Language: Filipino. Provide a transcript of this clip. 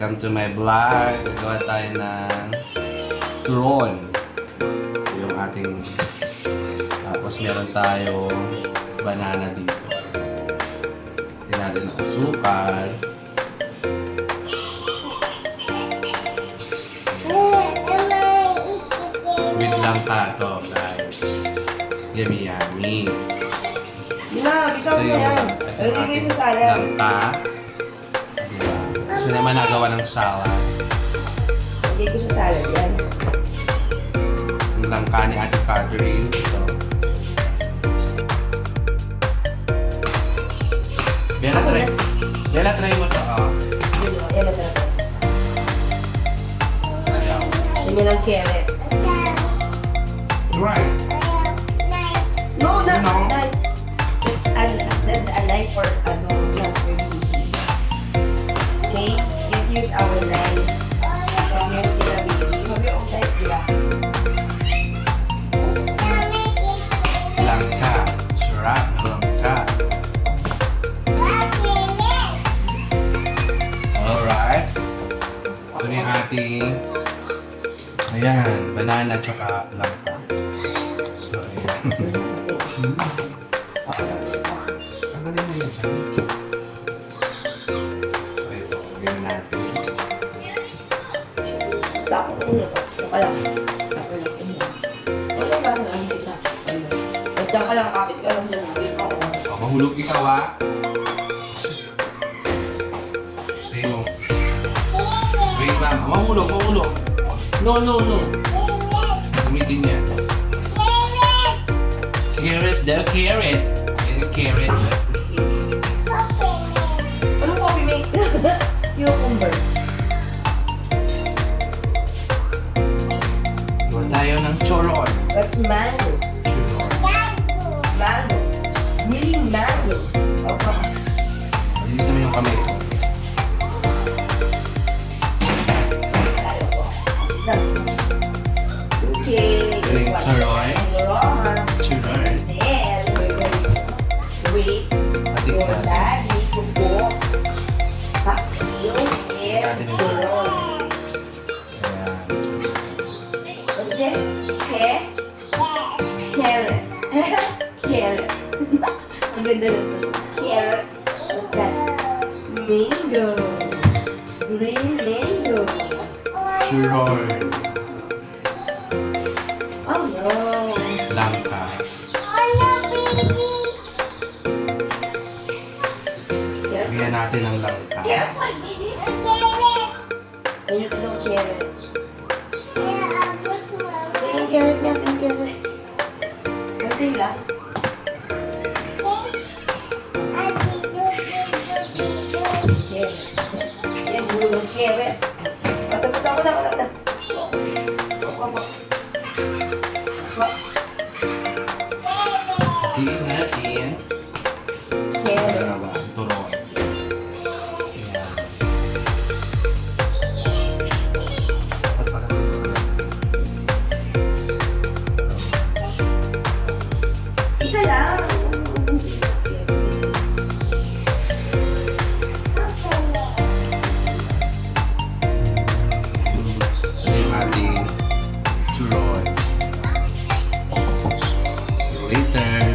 Welcome to my vlog. Nagawa tayo ng turon. Ito yung ating... Tapos meron tayong banana dito. Tignan natin ang asukal. With langka to, guys. Yummy, yummy. Na, bitaw mo yan. Lagay ko sa salad. Langka. Gusto naman nagawa ng salad. Lagay ko sa salad yan. Yung langka ni Ate Catherine. Ito. Bella, try mo ito. Yan, masarap. Ayaw. Hindi ng carrot. Right. No, not No. knife. That's a knife for not for babies. Okay? You use our knife. When you're still a baby. You have your own knife, di ba? Langka. Sarap na langka. Alright. Ito na yung ating... Ayan. Banana tsaka langka. So, ayan. Ang galing mo yun dyan. So, ito. Lagyan natin. Tapos ko ulo to. Ito ka lang. Tapos lang. Wala ba sa lang isa? Diyan ka lang kapit ka lang dyan. O, mahulog ikaw, ha? Say mo. Wait, ma'am. Mahulog. No. Gamitin niya. Carrot daw, carrot. Yan yung carrot. Anong coffee mate? Cucumber. Gawa tayo ng choron. That's mango. Choron. Mango. Really mango. Okay. Malinis naman yung kamay ko. Tayo po. Okay. Galing turoy. Choron. Then, we're going to wait Atik for natin. daddy to cook paksiw Natin and yung turon. Ayan. What's this? Carrot. Carrot. Ang ganda na ito. Carrot. What's that? Mango. Green mango. Choron. Oh no. Langka. Lagyan natin ng langka. Careful, baby. Ayun ito daw, carrot. Yung carrot niya, yung carrot. Okay lang. Carrot. Yan, bulong carrot. Ako na. Hatiin natin. Carrot. Dalawa. Turon. Ayan. Dapat pala. Isa lang. Ito yung ating turon. See you later.